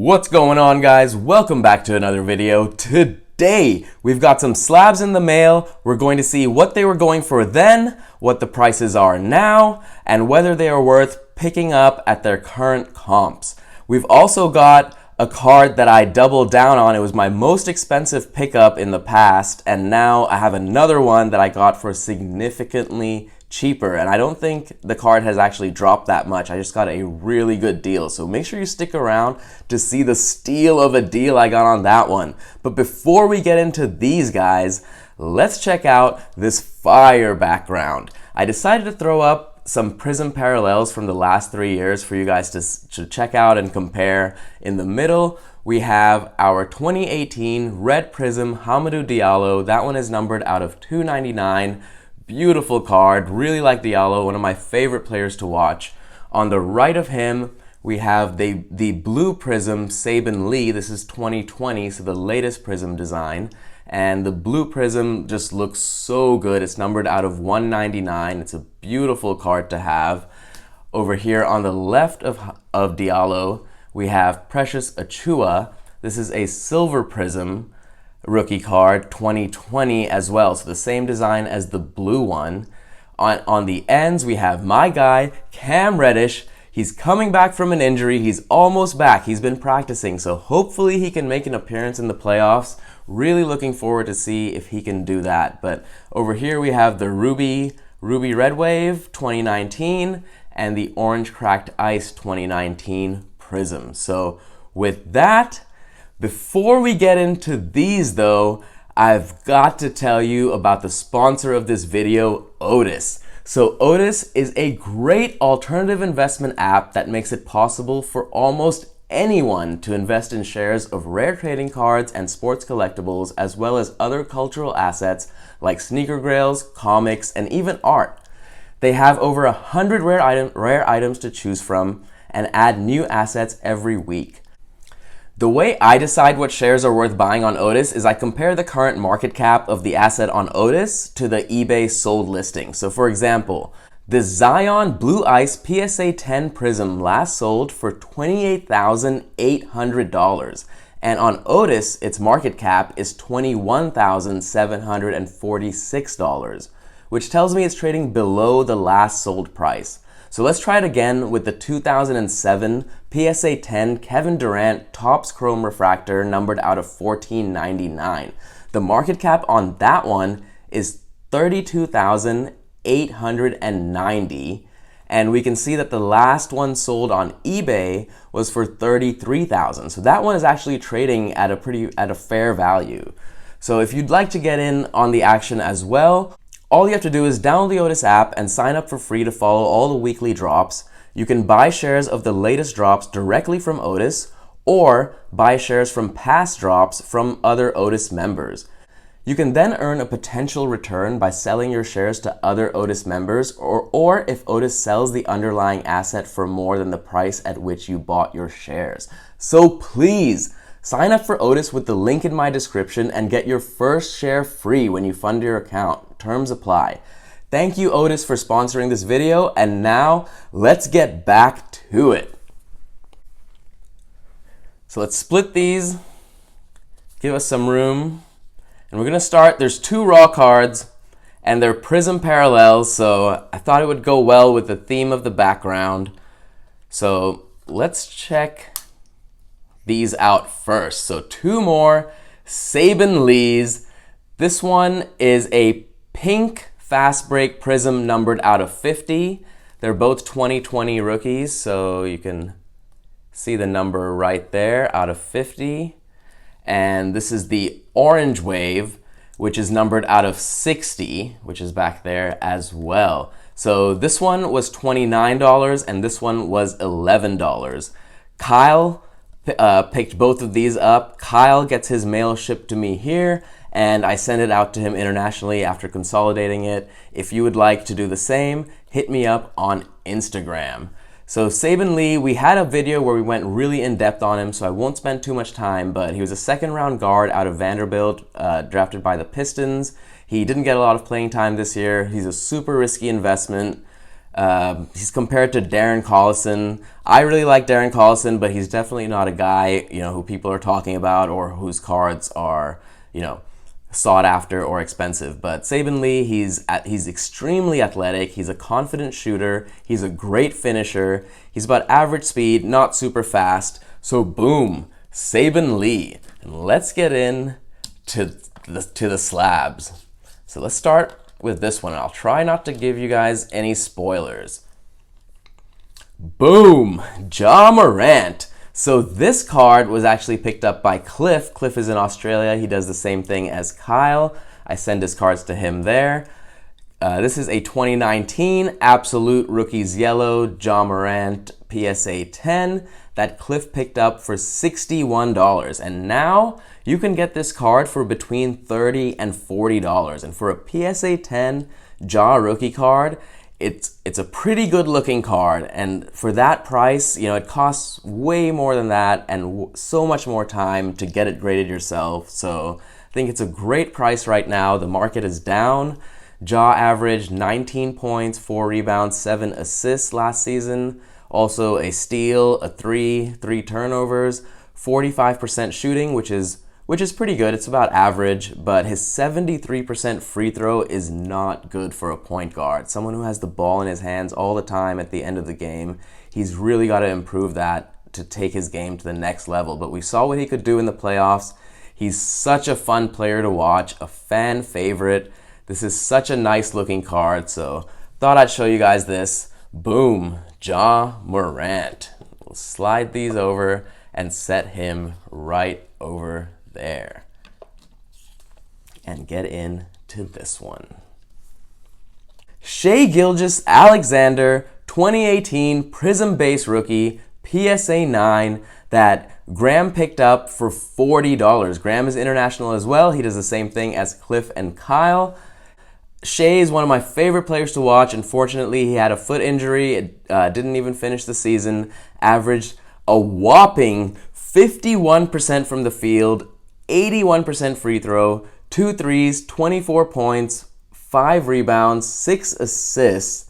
What's going on, guys? Welcome back to another video. Today we've got some slabs in the mail. We're going to see what they were going for then, what the prices are now, and whether they are worth picking up at their current comps. We've also got a card that I doubled down on. It was my most expensive pickup in the past, and now I have another one that I got for significantly cheaper, and I don't think the card has actually dropped that much. I just got a really good deal, so make sure you stick around to see the steal of a deal I got on that one. But before we get into these guys, let's check out this fire background. I decided to throw up some Prism Parallels from the last 3 years for you guys to check out and compare. In the middle, we have our 2018 Red Prism Hamadoo Diallo. That one is numbered out of 299. Beautiful card, really like Diallo, one of my favorite players to watch. On the right of him, we have the blue Prism Saban Lee. This is 2020, so the latest Prism design. And the blue Prism just looks so good. It's numbered out of 199. It's a beautiful card to have. Over here on the left of Diallo, we have Precious Achiuwa. This is a silver Prism rookie card, 2020 as well, so the same design as the blue one. On the ends, we have my guy, Cam Reddish. He's coming back from an injury. He's almost back. He's been practicing, so hopefully he can make an appearance in the playoffs. Really looking forward to see if he can do that. But over here, we have the Ruby Red Wave 2019 and the Orange Cracked Ice 2019 Prism. So with that, before we get into these though, I've got to tell you about the sponsor of this video, Otis. So Otis is a great alternative investment app that makes it possible for almost anyone to invest in shares of rare trading cards and sports collectibles, as well as other cultural assets like sneaker grails, comics, and even art. They have over 100 rare items to choose from and add new assets every week. The way I decide what shares are worth buying on Otis is I compare the current market cap of the asset on Otis to the eBay sold listing. So for example, the Zion Blue Ice PSA 10 Prism last sold for $28,800. And on Otis, its market cap is $21,746, which tells me it's trading below the last sold price. So let's try it again with the 2007 PSA 10 Kevin Durant Topps Chrome Refractor numbered out of $14.99. The market cap on that one is $32,890, and we can see that the last one sold on eBay was for $33,000. So that one is actually trading at a fair value. So if you'd like to get in on the action as well, all you have to do is download the Otis app and sign up for free to follow all the weekly drops. You can buy shares of the latest drops directly from Otis or buy shares from past drops from other Otis members. You can then earn a potential return by selling your shares to other Otis members or if Otis sells the underlying asset for more than the price at which you bought your shares. So please, sign up for Otis with the link in my description and get your first share free when you fund your account. Terms apply. Thank you, Otis, for sponsoring this video, and now let's get back to it. So let's split these, give us some room, and we're gonna start. There's two raw cards, and they're Prism Parallels, so I thought it would go well with the theme of the background. So let's check these out first. So two more Saban Lees. This one is a pink fast break Prism numbered out of 50. They're both 2020 rookies, so you can see the number right there, out of 50. And this is the orange wave, which is numbered out of 60, which is back there as well. So this one was $29 and this one was $11. Kyle picked both of these up. Kyle gets his mail shipped to me here, and I send it out to him internationally after consolidating it. If you would like to do the same, hit me up on Instagram. So Saban Lee, we had a video where we went really in depth on him, so I won't spend too much time, but he was a second round guard out of Vanderbilt, drafted by the Pistons. He didn't get a lot of playing time this year. He's a super risky investment. He's compared to Darren Collison. I really like Darren Collison, but he's definitely not a guy, who people are talking about or whose cards are, sought after or expensive. But Saban Lee, he's extremely athletic. He's a confident shooter. He's a great finisher. He's about average speed, not super fast. So boom, Saban Lee. And let's get in to the slabs. So let's start with this one. I'll try not to give you guys any spoilers. Boom, Ja Morant. So this card was actually picked up by Cliff. Cliff is in Australia. He does the same thing as Kyle. I send his cards to him there. This is a 2019 Absolute Rookies Yellow Ja Morant PSA 10 that Cliff picked up for $61. And now you can get this card for between $30 and $40. And for a PSA 10 Ja rookie card, it's a pretty good looking card, and for that price, it costs way more than that and so much more time to get it graded yourself. So I think it's a great price right now. The market is down. Ja averaged 19 points, 4 rebounds, 7 assists last season. Also a steal, a 3 turnovers, 45% shooting, which is pretty good. It's about average, but his 73% free throw is not good for a point guard. Someone who has the ball in his hands all the time at the end of the game. He's really got to improve that to take his game to the next level. But we saw what he could do in the playoffs. He's such a fun player to watch, a fan favorite. This is such a nice looking card, so thought I'd show you guys this. Boom, Ja Morant. We'll slide these over and set him right over there. And get into this one. Shea Gilges Alexander 2018 Prism Base Rookie PSA 9 that Graham picked up for $40. Graham is international as well. He does the same thing as Cliff and Kyle. Shea is one of my favorite players to watch. Unfortunately, he had a foot injury. It didn't even finish the season. Averaged a whopping 51% from the field, 81% free throw, 2 threes, 24 points, 5 rebounds, 6 assists.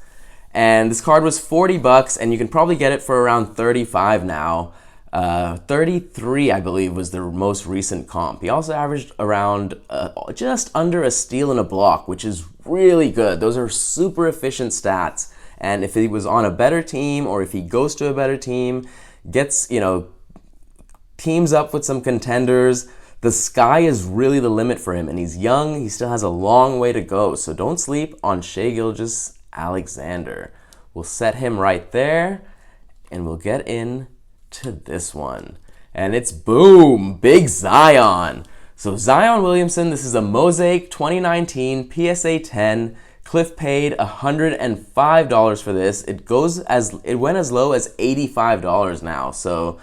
And this card was $40, and you can probably get it for around $35 now. 33, I believe, was the most recent comp. He also averaged around just under a steal and a block, which is really good. Those are super efficient stats. And if he was on a better team, or if he goes to a better team, gets, teams up with some contenders, the sky is really the limit for him. And he's young. He still has a long way to go. So don't sleep on Shea Gilgeous Alexander. We'll set him right there, and we'll get in to this one. And it's boom, big Zion. So Zion Williamson, this is a Mosaic 2019 PSA 10. Cliff paid $105 for this. It went as low as $85 now. So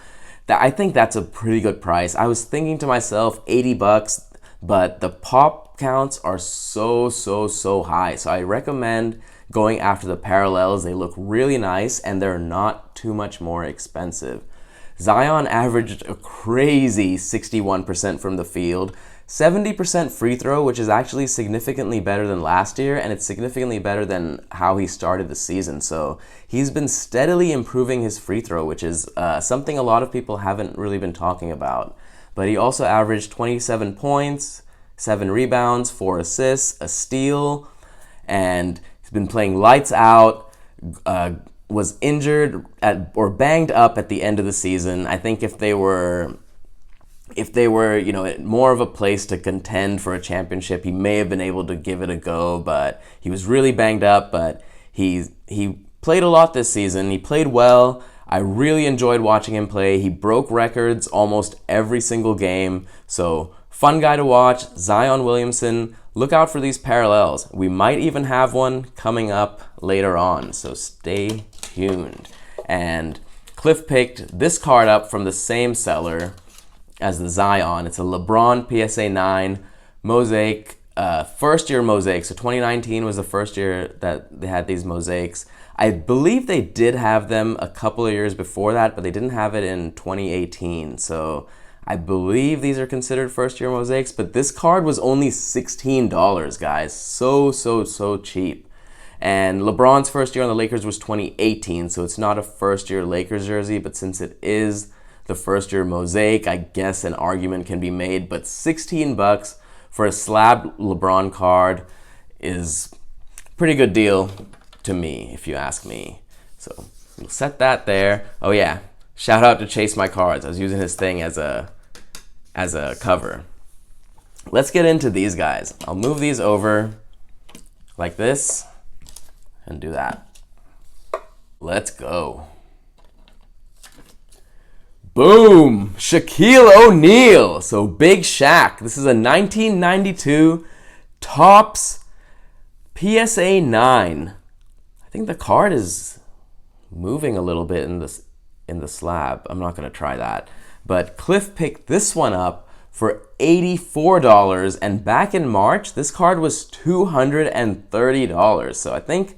I think that's a pretty good price. I was thinking to myself $80, but the pop counts are so high. So I recommend going after the parallels. They look really nice and they're not too much more expensive. Zion averaged a crazy 61% from the field, 70% free throw, which is actually significantly better than last year, and it's significantly better than how he started the season. So he's been steadily improving his free throw, which is something a lot of people haven't really been talking about. But he also averaged 27 points, 7 rebounds, 4 assists, a steal, and he's been playing lights out. Was injured or banged up at the end of the season. I think if they were more of a place to contend for a championship, he may have been able to give it a go, but he was really banged up. But he played a lot this season. He played well. I really enjoyed watching him play. He broke records almost every single game. So fun guy to watch. Zion Williamson. Look out for these parallels. We might even have one coming up later on, so stay tuned. And Cliff picked this card up from the same seller as the Zion. It's a LeBron PSA 9 Mosaic, first year Mosaic. So 2019 was the first year that they had these Mosaics. I believe they did have them a couple of years before that, but they didn't have it in 2018. So I believe these are considered first-year Mosaics, but this card was only $16, guys. So cheap. And LeBron's first year on the Lakers was 2018, so it's not a first-year Lakers jersey, but since it is the first-year Mosaic, I guess an argument can be made. But $16 for a slab LeBron card is a pretty good deal to me, if you ask me. So we'll set that there. Oh yeah, shout out to Chase My Cards. I was using his thing as a cover. Let's get into these guys. I'll move these over like this and do that. Let's go. Boom! Shaquille O'Neal. So Big Shaq. This is a 1992 Topps PSA 9. I think the card is moving a little bit in the slab. I'm not going to try that. But Cliff picked this one up for $84, and back in March, this card was $230. So I think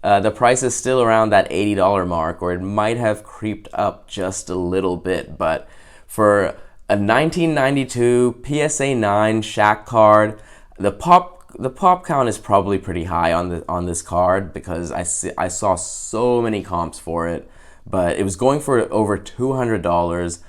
the price is still around that $80 mark, or it might have creeped up just a little bit. But for a 1992 PSA 9 Shaq card, the pop count is probably pretty high on this card because I saw so many comps for it, but it was going for over $200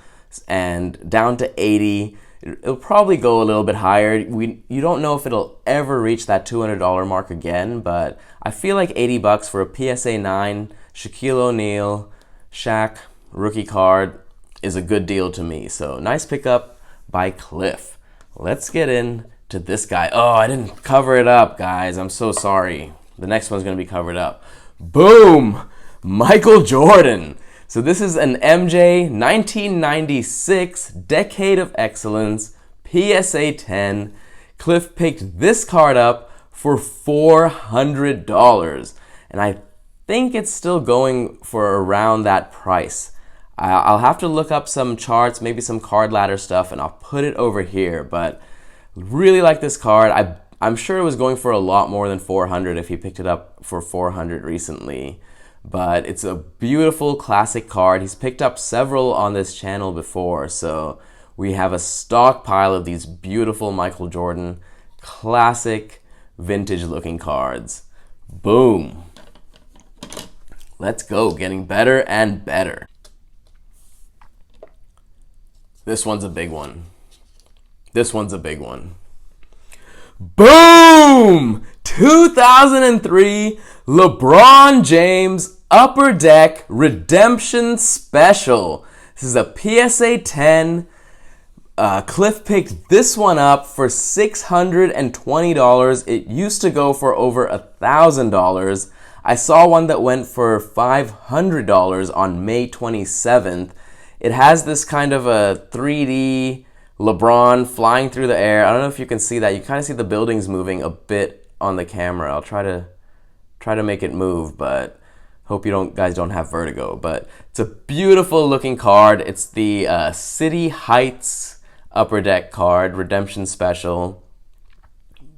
and down to $80. It'll probably go a little bit higher. You don't know if it'll ever reach that $200 mark again, but I feel like $80 for a PSA 9 Shaquille O'Neal Shaq rookie card is a good deal to me. So nice pickup by Cliff. Let's get into this guy. Oh, I didn't cover it up, guys. I'm so sorry. The next one's gonna be covered up. Boom! Michael Jordan. So this is an MJ 1996 Decade of Excellence PSA 10. Cliff picked this card up for $400. And I think it's still going for around that price. I'll have to look up some charts, maybe some card ladder stuff, and I'll put it over here. But really like this card. I'm sure it was going for a lot more than $400 if he picked it up for $400 recently. But it's a beautiful classic card. He's picked up several on this channel before, so we have a stockpile of these beautiful Michael Jordan classic vintage looking cards. Boom. Let's go, getting better and better. This one's a big one. This one's a big one. Boom! 2003 LeBron James Upper Deck Redemption Special. This is a PSA 10. Cliff picked this one up for $620. It used to go for over $1,000. I saw one that went for $500 on May 27th. It has this kind of a 3D LeBron flying through the air. I don't know if you can see that. You kind of see the buildings moving a bit on the camera. I'll try to make it move, but hope you guys don't have vertigo. But it's a beautiful looking card. It's the City Heights Upper Deck card, Redemption Special,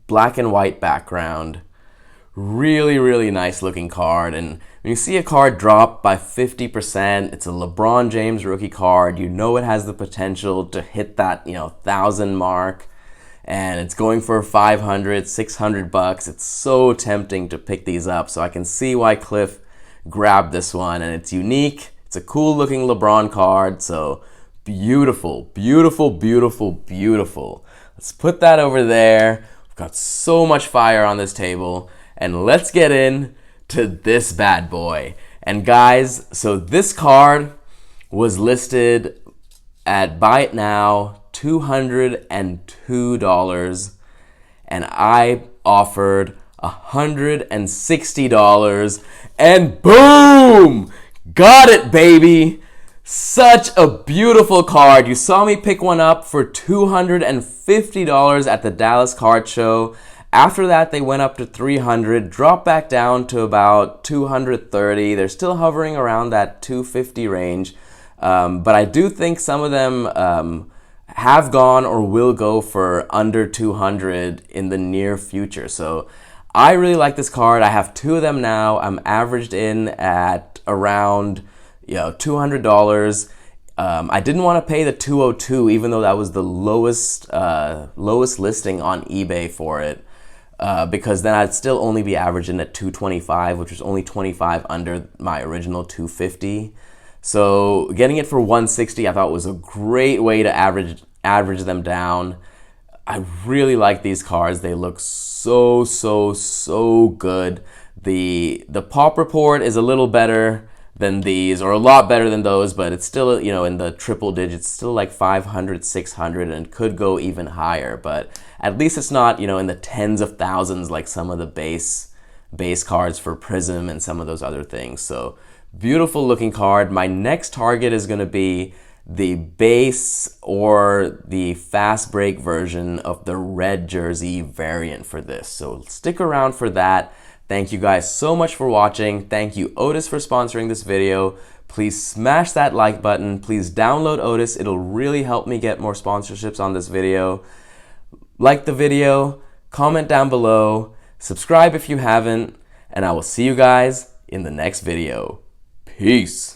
black and white background. Really, really nice looking card. And when you see a card drop by 50%, it's a LeBron James rookie card. You know it has the potential to hit that 1,000 mark, and it's going for $500, $600. It's so tempting to pick these up. So I can see why Cliff grabbed this one, and it's unique. It's a cool looking LeBron card. So beautiful, beautiful, beautiful, beautiful. Let's put that over there. We've got so much fire on this table. And let's get in to this bad boy. And guys, so this card was listed at Buy It Now $202, and I offered $160, and boom! Got it, baby! Such a beautiful card. You saw me pick one up for $250 at the Dallas Card Show. After that, they went up to $300, dropped back down to about $230. They're still hovering around that $250 range. But I do think some of them have gone or will go for under $200 in the near future. So I really like this card. I have two of them now. I'm averaged in at around $200. I didn't want to pay the $202, even though that was the lowest listing on eBay for it. because then I'd still only be averaging at 225, which was only 25 under my original 250. So getting it for 160, I thought was a great way to average them down. I really like these cards. They look so good. The pop report is a little better than these, or a lot better than those, but it's still, you know, in the triple digits, still like 500, 600, and could go even higher. But at least it's not, you know, in the tens of thousands like some of the base cards for Prism and some of those other things. So beautiful looking card. My next target is going to be the base or the fast break version of the red jersey variant for this. So stick around for that. Thank you guys so much for watching. Thank you, Otis, for sponsoring this video. Please smash that like button. Please download Otis. It'll really help me get more sponsorships on this video. Like the video, comment down below, subscribe if you haven't, and I will see you guys in the next video. Peace.